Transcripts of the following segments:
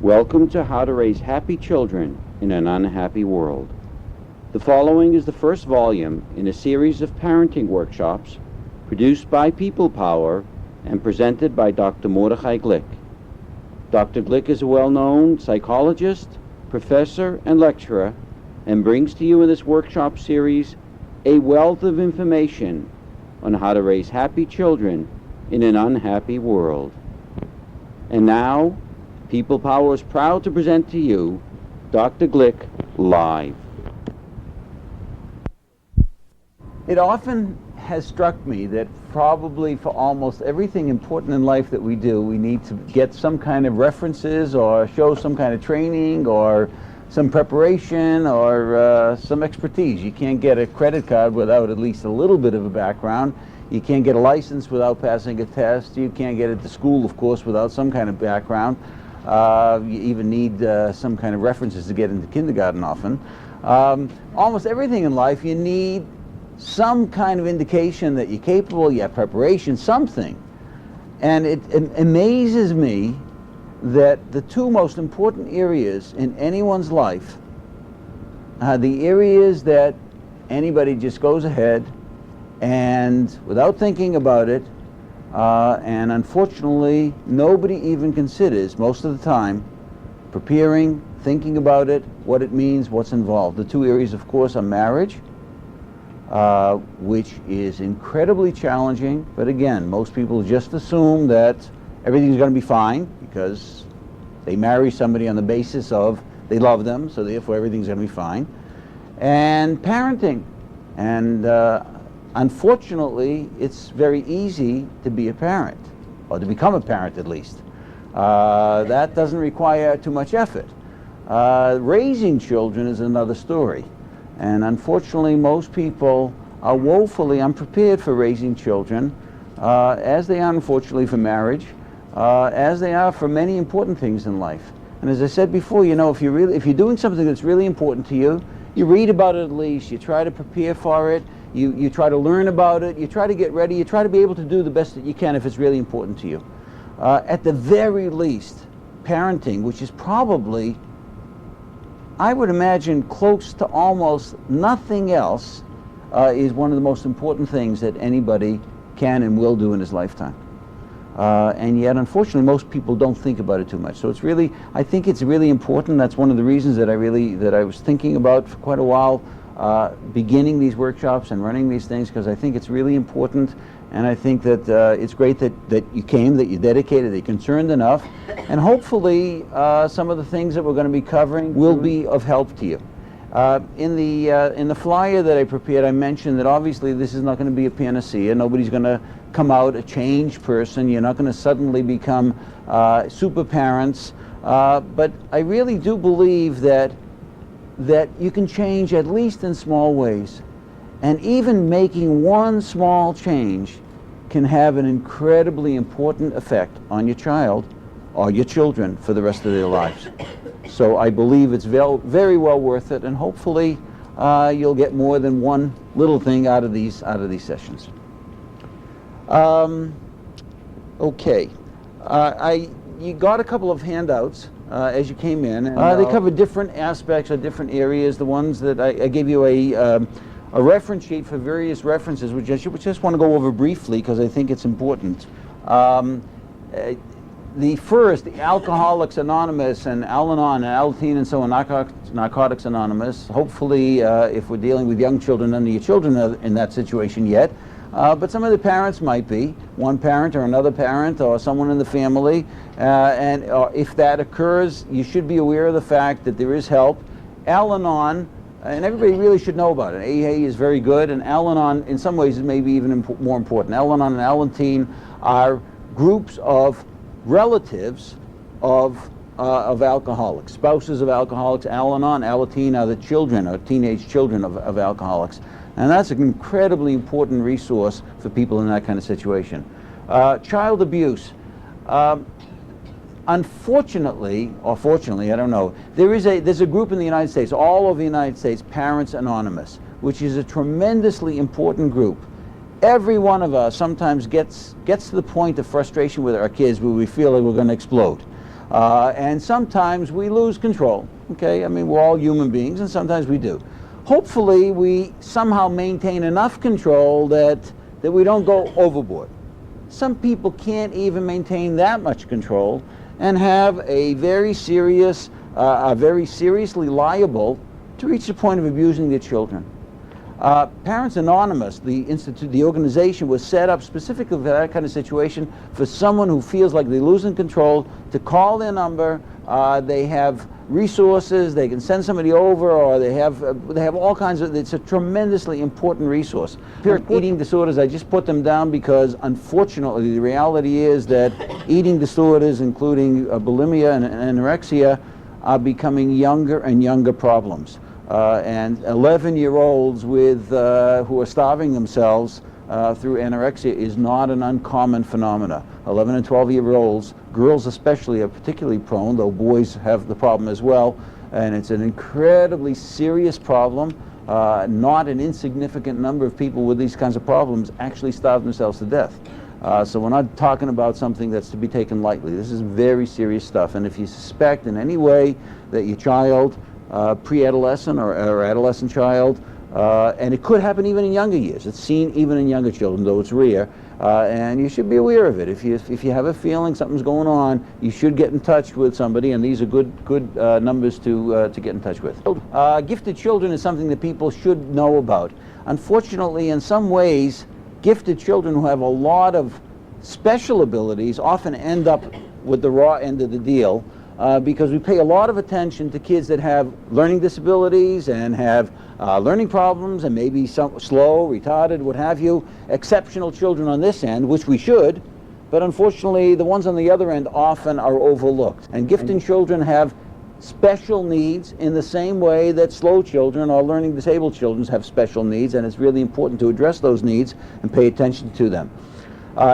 Welcome to How to Raise Happy Children in an Unhappy World. The following is the first volume in a series of parenting workshops produced by People Power and presented by Dr. Mordechai Glick. Dr. Glick is a well-known psychologist, professor, and lecturer, and brings to you in this workshop series a wealth of information on how to raise happy children in an unhappy world. And now, People Power is proud to present to you Dr. Glick live. It often has struck me that probably for almost everything important in life that we do, we need to get some kind of references or show some kind of training or some preparation or some expertise. You can't get a credit card without at least a little bit of a background. You can't get a license without passing a test. You can't get into school, of course, without some kind of background. You even need some kind of references to get into kindergarten often. Almost everything in life, you need some kind of indication that you're capable, you have preparation, something. And it amazes me that the two most important areas in anyone's life are the areas that anybody just goes ahead and without thinking about it, and unfortunately nobody even considers most of the time preparing, thinking about it, what it means, what's involved. The two areas, of course, are marriage, which is incredibly challenging, but again, most people just assume that everything's going to be fine because they marry somebody on the basis of they love them, so therefore everything's going to be fine. And parenting, and unfortunately, it's very easy to be a parent, or to become a parent at least. That doesn't require too much effort. Raising children is another story. And unfortunately, most people are woefully unprepared for raising children, as they are unfortunately for marriage, as they are for many important things in life. And as I said before, you know, if you're doing something that's really important to you, you read about it at least, you try to prepare for it, you try to learn about it, you try to get ready, you try to be able to do the best that you can if it's really important to you. At the very least, parenting, which is probably, I would imagine, close to almost nothing else, is one of the most important things that anybody can and will do in his lifetime. And yet, unfortunately, most people don't think about it too much. So it's really, I think it's really important. That's one of the reasons that I was thinking about for quite a while, beginning these workshops and running these things, because I think it's really important, and I think that it's great that you came, that you dedicated, that you're concerned enough, and hopefully some of the things that we're going to be covering will be of help to you. In the flyer that I prepared, I mentioned that obviously this is not going to be a panacea. Nobody's going to come out a changed person. You're not going to suddenly become super parents, but I really do believe that you can change at least in small ways, and even making one small change can have an incredibly important effect on your child or your children for the rest of their lives. So I believe it's very well worth it, and hopefully you'll get more than one little thing out of these sessions. Okay, you got a couple of handouts as you came in, and they cover different aspects of different areas. The ones that I gave you a reference sheet for various references, which I just want to go over briefly because I think it's important. The first, the Alcoholics Anonymous and Al-Anon and Alateen and so on, Narcotics Anonymous. Hopefully, if we're dealing with young children, none of your children are in that situation yet. But some of the parents might be, one parent or another parent or someone in the family, and if that occurs, you should be aware of the fact that there is help. Al-Anon, and everybody really should know about it. AA is very good, and Al-Anon in some ways is maybe even more important. Al-Anon and Alateen are groups of relatives of alcoholics, spouses of alcoholics. Al-Anon, Alateen are the children or teenage children of alcoholics. And that's an incredibly important resource for people in that kind of situation. Child abuse. Unfortunately, or fortunately, I don't know, there's a group in the United States, all over the United States, Parents Anonymous, which is a tremendously important group. Every one of us sometimes gets to the point of frustration with our kids where we feel like we're going to explode. And sometimes we lose control, okay? I mean, we're all human beings, and sometimes we do. Hopefully, we somehow maintain enough control that we don't go overboard. Some people can't even maintain that much control and have a very serious, very seriously liable to reach the point of abusing their children. Parents Anonymous, the organization, was set up specifically for that kind of situation, for someone who feels like they're losing control to call their number. They have resources, they can send somebody over, or they have all kinds of, it's a tremendously important resource. Eating disorders, I just put them down because unfortunately the reality is that eating disorders, including bulimia and anorexia, are becoming younger and younger problems. And 11-year-olds with who are starving themselves through anorexia is not an uncommon phenomena. 11 and 12-year-olds, girls especially, are particularly prone, though boys have the problem as well. And it's an incredibly serious problem. Not an insignificant number of people with these kinds of problems actually starve themselves to death. So we're not talking about something that's to be taken lightly. This is very serious stuff. And if you suspect in any way that your child, pre-adolescent or adolescent child, and it could happen even in younger years. It's seen even in younger children, though it's rare, and you should be aware of it. If you have a feeling something's going on, you should get in touch with somebody, and these are good numbers to get in touch with. Gifted children is something that people should know about. Unfortunately, in some ways, gifted children who have a lot of special abilities often end up with the raw end of the deal. Because we pay a lot of attention to kids that have learning disabilities and have learning problems and maybe some slow, retarded, what have you, exceptional children on this end, which we should, but unfortunately the ones on the other end often are overlooked. And gifted children have special needs in the same way that slow children or learning disabled children have special needs, and it's really important to address those needs and pay attention to them.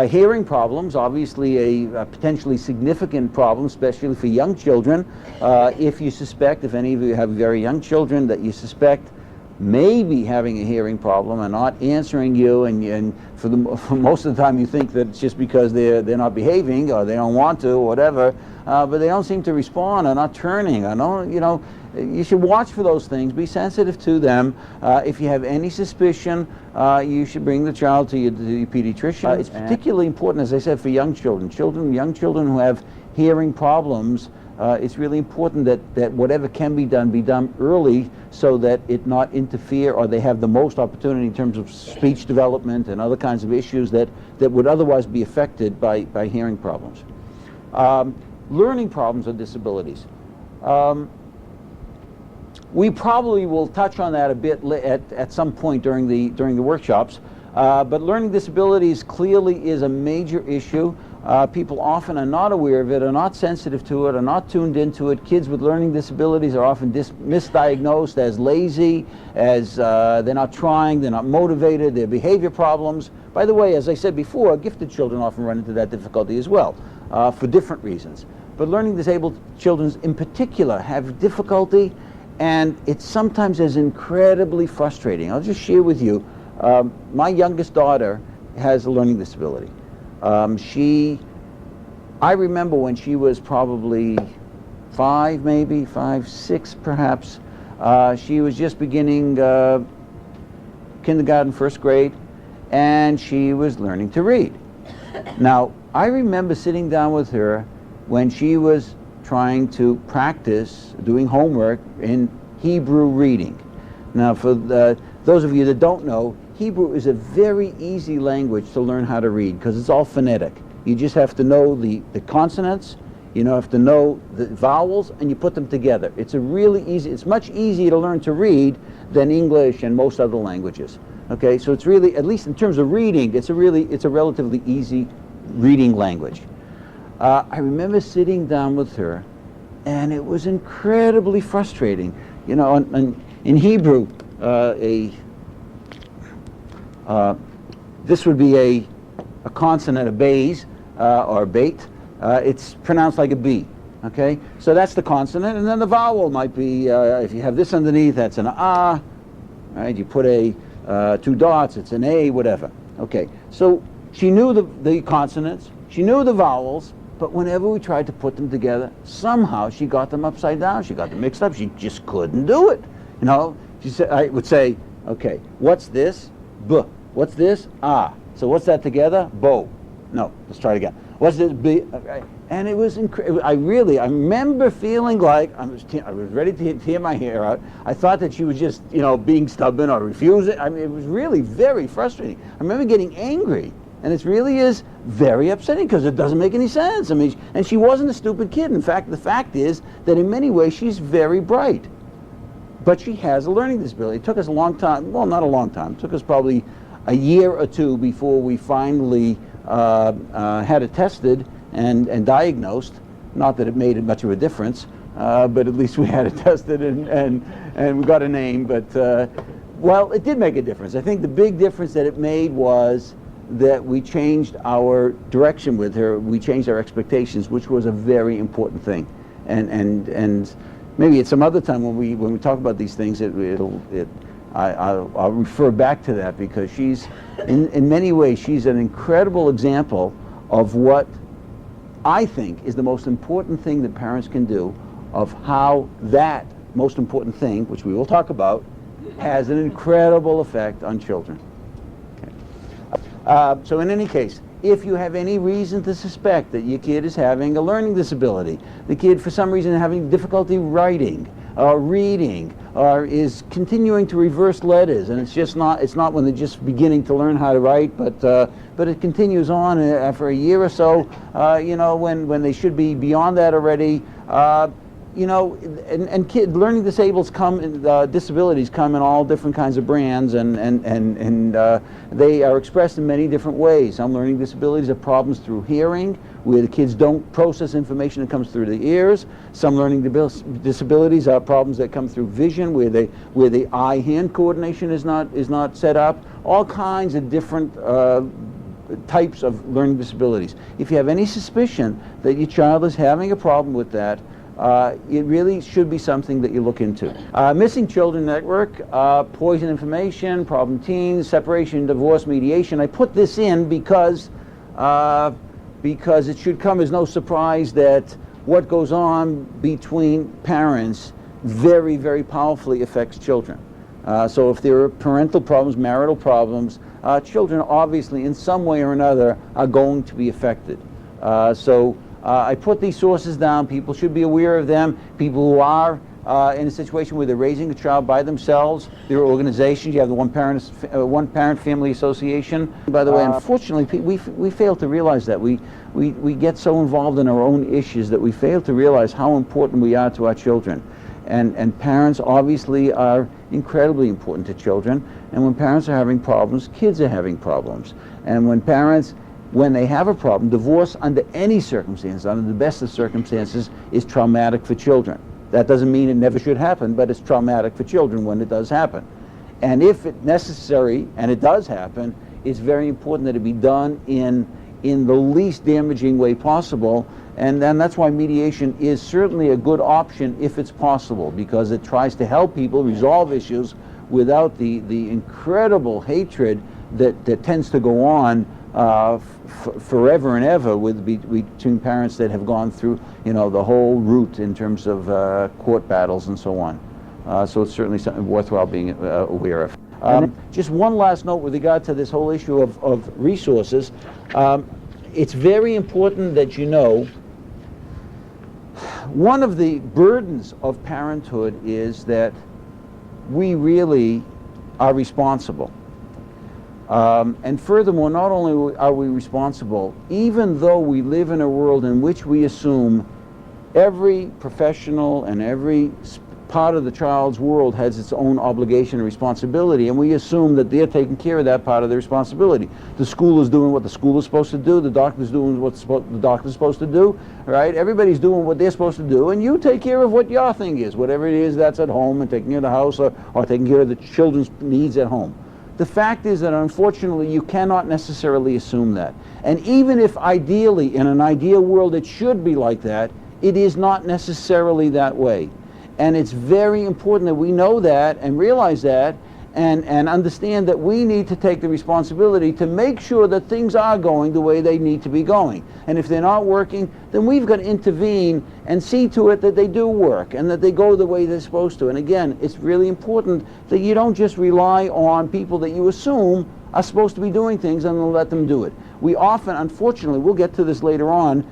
Hearing problems, obviously a potentially significant problem, especially for young children. If you suspect, if any of you have very young children that you suspect may be having a hearing problem and not answering you, and for most of the time you think that it's just because they're not behaving or they don't want to or whatever, but they don't seem to respond or not turning or no, you know. You should watch for those things, be sensitive to them. If you have any suspicion, you should bring the child to your pediatrician. It's particularly important, as I said, for young children. Young children who have hearing problems, it's really important that whatever can be done early so that it not interfere, or they have the most opportunity in terms of speech development and other kinds of issues that would otherwise be affected by hearing problems. Learning problems or disabilities. We probably will touch on that a bit at some point during the workshops, but learning disabilities clearly is a major issue. People often are not aware of it, are not sensitive to it, are not tuned into it. Kids with learning disabilities are often misdiagnosed as lazy, as they're not trying, they're not motivated, they're behavior problems. By the way, as I said before, gifted children often run into that difficulty as well, for different reasons. But learning disabled children in particular have difficulty, and it sometimes is incredibly frustrating. I'll just share with you, my youngest daughter has a learning disability. I remember when she was probably 5, maybe 5, 6 perhaps, she was just beginning kindergarten, first grade, and she was learning to read. Now, I remember sitting down with her when she was trying to practice doing homework in Hebrew reading. Now, for those of you that don't know, Hebrew is a very easy language to learn how to read because it's all phonetic. You just have to know the consonants, you have to know the vowels, and you put them together. It's it's much easier to learn to read than English and most other languages. Okay, so it's really, at least in terms of reading, it's a relatively easy reading language. I remember sitting down with her, and it was incredibly frustrating. In Hebrew, this would be a consonant, a bays, or bait. It's pronounced like a B. Okay, so that's the consonant, and then the vowel might be, if you have this underneath, that's an ah. Right? You put a 2 dots, it's an A, whatever. Okay, so she knew the consonants, she knew the vowels, but whenever we tried to put them together, somehow she got them upside down. She got them mixed up. She just couldn't do it. You know, she said, I would say, okay, what's this? B. What's this? Ah. So what's that together? Bo. No, let's try it again. What's this? B. Okay. And it was incredible. I remember feeling like I was ready to tear my hair out. I thought that she was just, you know, being stubborn or refusing. I mean, it was really very frustrating. I remember getting angry. And it really is very upsetting because it doesn't make any sense. I mean, and she wasn't a stupid kid. In fact, the fact is that in many ways she's very bright. But she has a learning disability. It took us a long time, well, not a long time. It took us probably a year or two before we finally had it tested and diagnosed. Not that it made much of a difference, but at least we had it tested and we got a name. But, well, it did make a difference. I think the big difference that it made was that we changed our direction with her. We changed our expectations, which was a very important thing. And maybe at some other time when we talk about these things, I'll refer back to that, because she's in many ways she's an incredible example of what I think is the most important thing that parents can do, of how that most important thing, which we will talk about, has an incredible effect on children. So in any case, if you have any reason to suspect that your kid is having a learning disability, the kid for some reason having difficulty writing or reading, or is continuing to reverse letters, and it's not when they're just beginning to learn how to write, but it continues on for a year or so, you know, when they should be beyond that already. You know, and learning disabilities come in all different kinds of brands, and they are expressed in many different ways. Some learning disabilities are problems through hearing, where the kids don't process information that comes through the ears. Some learning disabilities are problems that come through vision, where the eye-hand coordination is not set up. All kinds of different types of learning disabilities. If you have any suspicion that your child is having a problem with that, it really should be something that you look into. Missing Children Network, poison information, problem teens, separation, divorce, mediation. I put this in because it should come as no surprise that what goes on between parents very, very powerfully affects children. So if there are parental problems, marital problems, children obviously in some way or another are going to be affected. I put these sources down. People should be aware of them. People who are in a situation where they're raising a child by themselves, there are organizations. You have the One Parent Family Association. By the way, unfortunately, we fail to realize that. We get so involved in our own issues that we fail to realize how important we are to our children. And parents obviously are incredibly important to children. And when parents are having problems, kids are having problems. And when they have a problem, divorce under any circumstance, under the best of circumstances, is traumatic for children. That doesn't mean it never should happen, but it's traumatic for children when it does happen. And if it's necessary, and it does happen, it's very important that it be done in the least damaging way possible. And then that's why mediation is certainly a good option if it's possible, because it tries to help people resolve issues without the incredible hatred that tends to go on forever and ever between parents that have gone through, you know, the whole route in terms of court battles and so on. So it's certainly something worthwhile being aware of. Just one last note with regard to this whole issue of resources. It's very important that you know one of the burdens of parenthood is that we really are responsible. And furthermore, not only are we responsible, even though we live in a world in which we assume every professional and every part of the child's world has its own obligation and responsibility, and we assume that they're taking care of that part of the responsibility. The school is doing what the school is supposed to do, the doctor's doing what the doctor's supposed to do, right? Everybody's doing what they're supposed to do, and you take care of what your thing is, whatever it is that's at home, and taking care of the house or taking care of the children's needs at home. The fact is that unfortunately you cannot necessarily assume that. And even if ideally, in an ideal world, it should be like that, it is not necessarily that way. And it's very important that we know that and realize that, and understand that we need to take the responsibility to make sure that things are going the way they need to be going. And if they're not working, then we've got to intervene and see to it that they do work and that they go the way they're supposed to. And again, it's really important that you don't just rely on people that you assume are supposed to be doing things and let them do it. We often, unfortunately, we'll get to this later on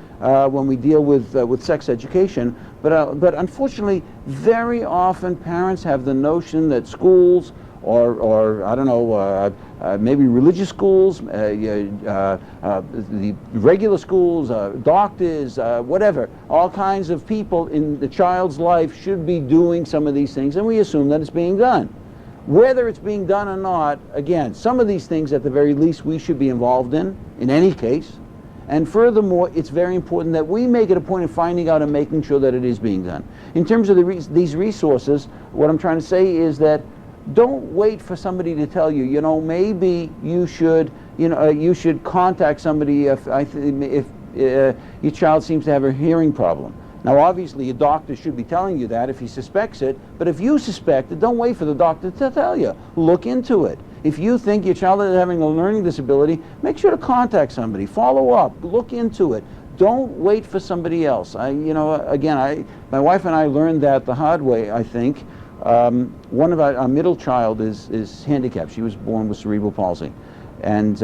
when we deal with sex education, but unfortunately, very often parents have the notion that schools or I don't know, maybe religious schools, the regular schools, doctors, whatever, all kinds of people in the child's life should be doing some of these things, and we assume that it's being done. Whether it's being done or not, again, some of these things at the very least we should be involved in any case. And furthermore, it's very important that we make it a point of finding out and making sure that it is being done. In terms of these resources, what I'm trying to say is that don't wait for somebody to tell you, you know, maybe you should, you should contact somebody if your child seems to have a hearing problem. Now, obviously, a doctor should be telling you that if he suspects it, but if you suspect it, don't wait for the doctor to tell you. Look into it. If you think your child is having a learning disability, make sure to contact somebody, follow up, look into it. Don't wait for somebody else. My wife and I learned that the hard way, I think. One of our middle child is handicapped. She was born with cerebral palsy. And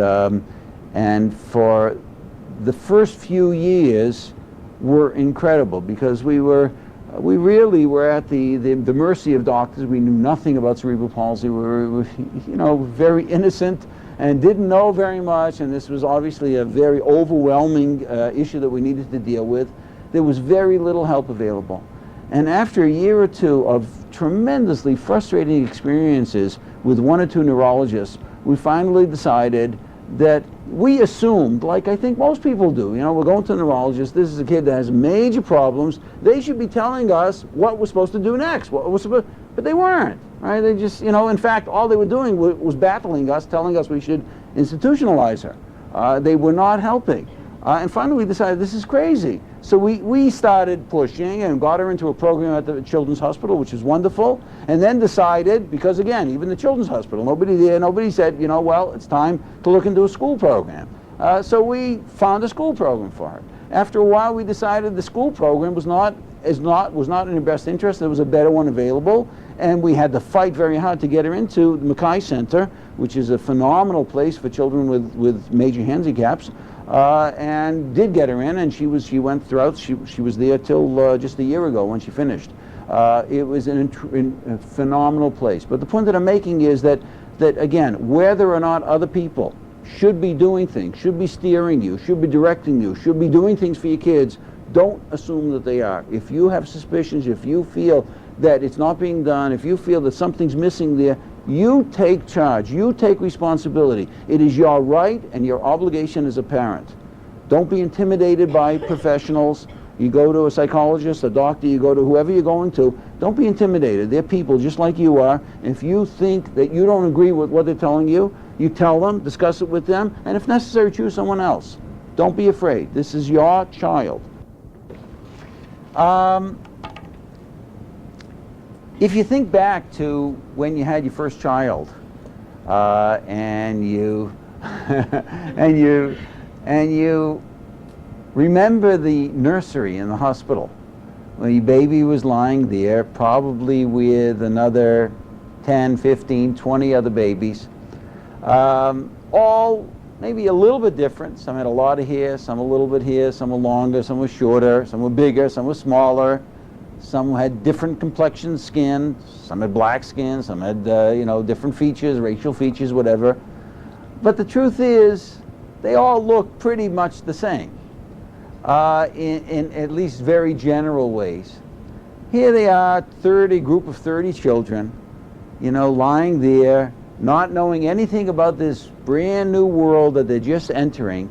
for the first few years were incredible because we really were at the mercy of doctors. We knew nothing about cerebral palsy. We were very innocent and didn't know very much, and this was obviously a very overwhelming issue that we needed to deal with. There was very little help available. And after a year or two of tremendously frustrating experiences with one or two neurologists, we finally decided that we assumed, like I think most people do, we're going to a neurologist, this is a kid that has major problems, they should be telling us what we're supposed to do next, but they weren't, right? They just, in fact, all they were doing was battling us, telling us we should institutionalize her. They were not helping. And finally we decided this is crazy. So we started pushing and got her into a program at the Children's Hospital, which is wonderful, and then decided, because again, even the Children's Hospital, nobody said, well, it's time to look into a school program. So we found a school program for her. After a while, we decided the school program was not in her best interest. There was a better one available, and we had to fight very hard to get her into the Mackay Center, which is a phenomenal place for children with major handicaps. And did get her in, and she went throughout. She was there till just a year ago when she finished. It was a phenomenal place. But the point that I'm making is that again, whether or not other people should be doing things, should be steering you, should be directing you, should be doing things for your kids, don't assume that they are. If you have suspicions, if you feel that it's not being done, if you feel that something's missing there, you take charge, you take responsibility. It is your right and your obligation as a parent. Don't be intimidated by professionals. You go to a psychologist, a doctor, you go to whoever you're going to, don't be intimidated. They're people just like you are. If you think that you don't agree with what they're telling you, you tell them, discuss it with them, and if necessary, choose someone else. Don't be afraid. This is your child. If you think back to when you had your first child, and you and you remember the nursery in the hospital, when your baby was lying there, probably with another 10, 15, 20 other babies, all maybe a little bit different. Some had a lot of hair, some a little bit hair, some were longer, some were shorter, some were bigger, some were smaller. Some had different complexion skin, some had black skin, some had different features, racial features, whatever. But the truth is, they all look pretty much the same, in at least very general ways. Here they are, group of 30 children, lying there, not knowing anything about this brand new world that they're just entering.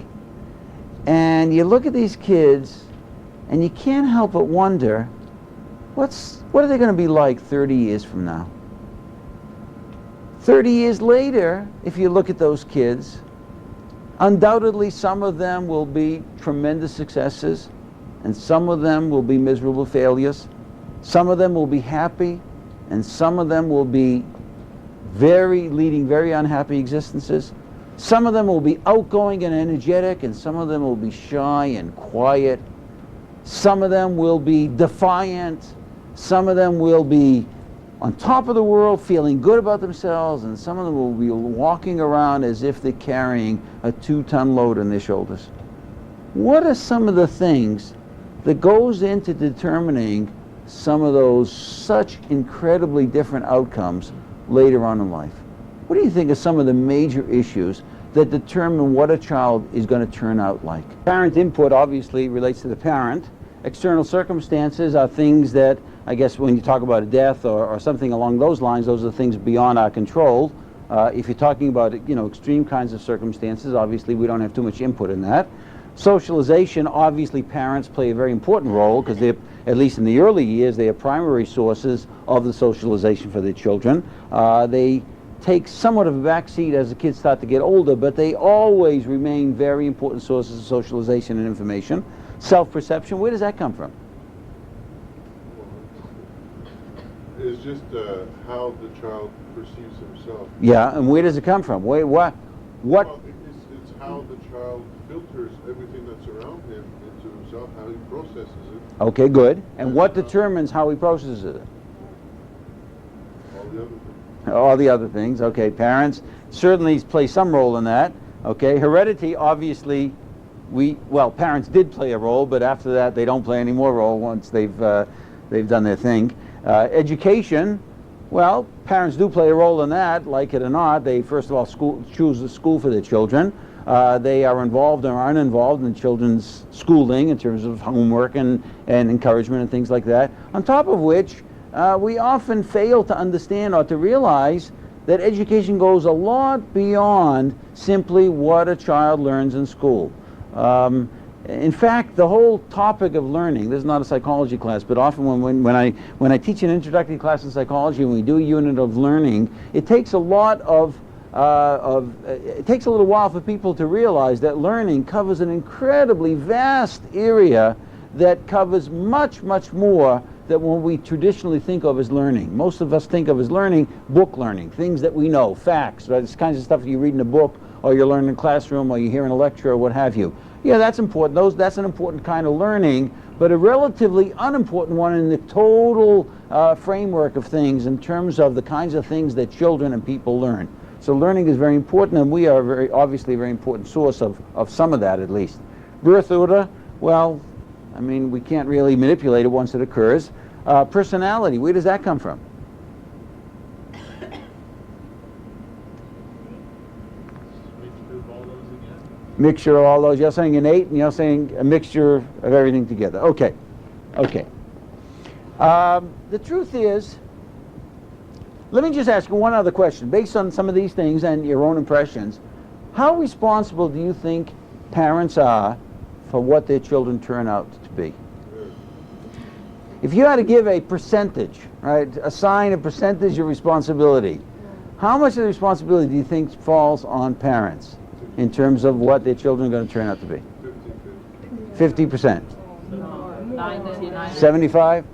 And you look at these kids, and you can't help but wonder, what are they going to be like 30 years from now? 30 years later, if you look at those kids, undoubtedly some of them will be tremendous successes, and some of them will be miserable failures. Some of them will be happy, and some of them will be leading very unhappy existences. Some of them will be outgoing and energetic, and some of them will be shy and quiet. Some of them will be defiant. Some of them will be on top of the world, feeling good about themselves, and some of them will be walking around as if they're carrying a 2-ton load on their shoulders. What are some of the things that goes into determining some of those such incredibly different outcomes later on in life? What do you think are some of the major issues that determine what a child is going to turn out like? Parent input obviously relates to the parent. External circumstances are things that, I guess when you talk about a death or something along those lines, those are things beyond our control. If you're talking about, extreme kinds of circumstances, obviously we don't have too much input in that. Socialization, obviously parents play a very important role because they're, at least in the early years, they are primary sources of the socialization for their children. They take somewhat of a backseat as the kids start to get older, but they always remain very important sources of socialization and information. Self-perception, where does that come from? It's just how the child perceives himself. Yeah, and where does it come from? What? Well, it's how the child filters everything that's around him into himself, how he processes it. Okay, good. And what determines how he processes it? All the other things. All the other things. Okay, parents certainly play some role in that. Okay, heredity, obviously, parents did play a role, but after that they don't play any more role once they've done their thing. Education, well, parents do play a role in that, like it or not. They first of all choose the school for their children. They are involved or aren't involved in children's schooling in terms of homework and encouragement and things like that. On top of which, we often fail to understand or to realize that education goes a lot beyond simply what a child learns in school. In fact, the whole topic of learning, this is not a psychology class, but often when I teach an introductory class in psychology and we do a unit of learning, it takes a lot it takes a little while for people to realize that learning covers an incredibly vast area that covers much, much more than what we traditionally think of as learning. Most of us think of as learning, book learning, things that we know, facts, right? It's kinds of stuff you read in a book, or you learn in a classroom, or you hear in a lecture, or what have you. Yeah, that's important. That's an important kind of learning, but a relatively unimportant one in the total framework of things in terms of the kinds of things that children and people learn. So learning is very important, and we are obviously a very important source of some of that, at least. Birth order, well, I mean, we can't really manipulate it once it occurs. Personality, where does that come from? Mixture of all those. You're saying innate, and you're saying a mixture of everything together. Okay. The truth is, let me just ask you one other question. Based on some of these things and your own impressions, how responsible do you think parents are for what their children turn out to be? If you had to give a percentage, right, assign a percentage of responsibility, how much of the responsibility do you think falls on parents in terms of what their children are going to turn out to be? 50%. 75?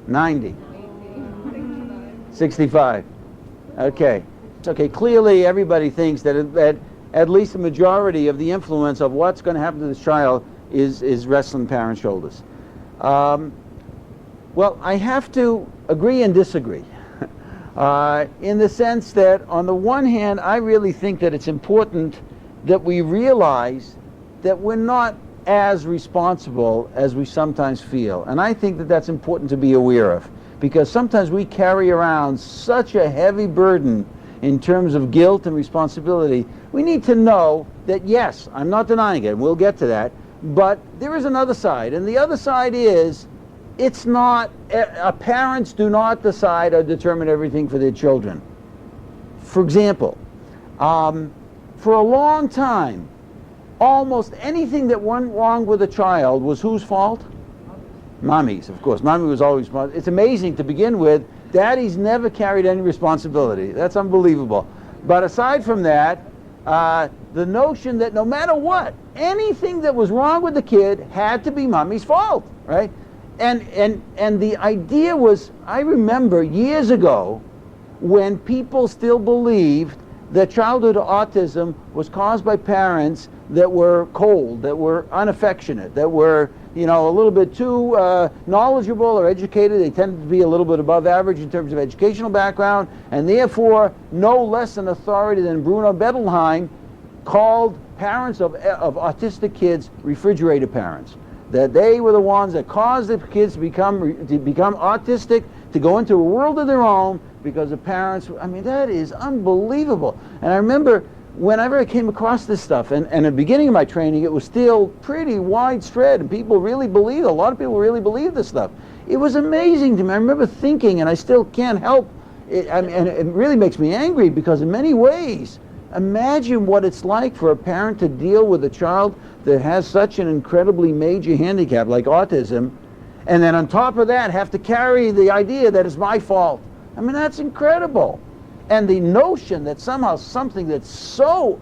90? 65? Okay. Okay, clearly everybody thinks that at least the majority of the influence of what's going to happen to this child is resting on parents' shoulders. Well, I have to agree and disagree. In the sense that, on the one hand, I really think that it's important that we realize that we're not as responsible as we sometimes feel. And I think that that's important to be aware of, because sometimes we carry around such a heavy burden in terms of guilt and responsibility. We need to know that, yes, I'm not denying it, and we'll get to that, but there is another side. And the other side is, it's not, parents do not decide or determine everything for their children. For example, for a long time, almost anything that went wrong with a child was whose fault? Mommy's, of course. Mommy was always responsible. It's amazing to begin with. Daddy's never carried any responsibility. That's unbelievable. But aside from that, the notion that no matter what, anything that was wrong with the kid had to be Mommy's fault, right? And the idea was, I remember years ago, when people still believed that childhood autism was caused by parents that were cold, that were unaffectionate, that were, you know, a little bit too knowledgeable or educated. They tended to be a little bit above average in terms of educational background, and therefore no less an authority than Bruno Bettelheim called parents of autistic kids refrigerator parents. That they were the ones that caused the kids to become autistic, to go into a world of their own, because the parents, I mean, that is unbelievable. And I remember whenever I came across this stuff, and at the beginning of my training, it was still pretty widespread, and people really believed, a lot of people really believed this stuff. It was amazing to me. I remember thinking, and I still can't help it, and it really makes me angry, because in many ways, imagine what it's like for a parent to deal with a child that has such an incredibly major handicap like autism, and then on top of that have to carry the idea that it's my fault. I mean, that's incredible. And the notion that somehow something that's so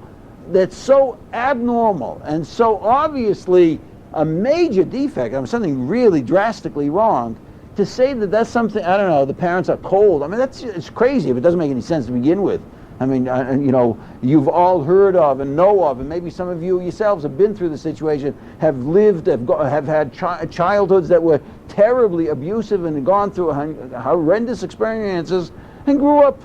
abnormal and so obviously a major defect, I mean, something really drastically wrong, to say that that's something, I don't know, the parents are cold. I mean, it's crazy if it doesn't make any sense to begin with. I mean, you know, you've all heard of and know of, and maybe some of you yourselves have been through the situation, have lived, have had childhoods that were terribly abusive and gone through horrendous experiences and grew up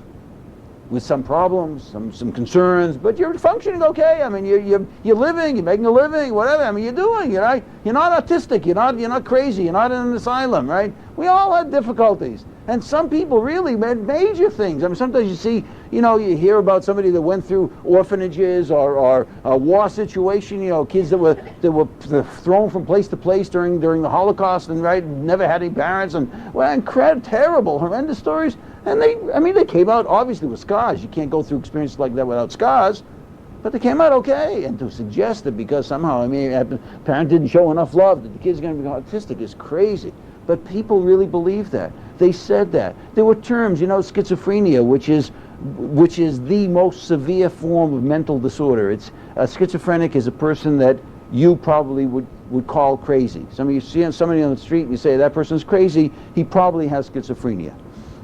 with some problems, some concerns, but you're functioning okay. I mean, you're living, you're making a living, whatever. I mean, you're doing. You're not autistic. You're not crazy. You're not in an asylum, right? We all had difficulties, and some people really made major things. I mean, sometimes you see, you know, you hear about somebody that went through orphanages or a war situation. You know, kids that were thrown from place to place during the Holocaust, and right, never had any parents, and well, incredible, terrible, horrendous stories. And they came out obviously with scars. You can't go through experiences like that without scars, but they came out okay. And to suggest that because somehow, I mean, a parent didn't show enough love that the kid's going to become autistic is crazy. But people really believe that. They said that. There were terms, you know, schizophrenia, which is the most severe form of mental disorder. It's a schizophrenic is a person that you probably would call crazy. Some of you see somebody on the street and you say that person's crazy, he probably has schizophrenia.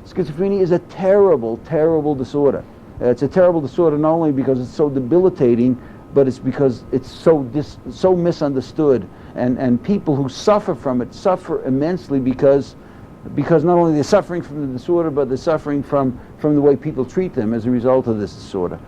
Schizophrenia is a terrible, terrible disorder. It's a terrible disorder not only because it's so debilitating, but it's because it's so misunderstood. And people who suffer from it suffer immensely because not only they're suffering from the disorder, but they're suffering from the way people treat them as a result of this disorder.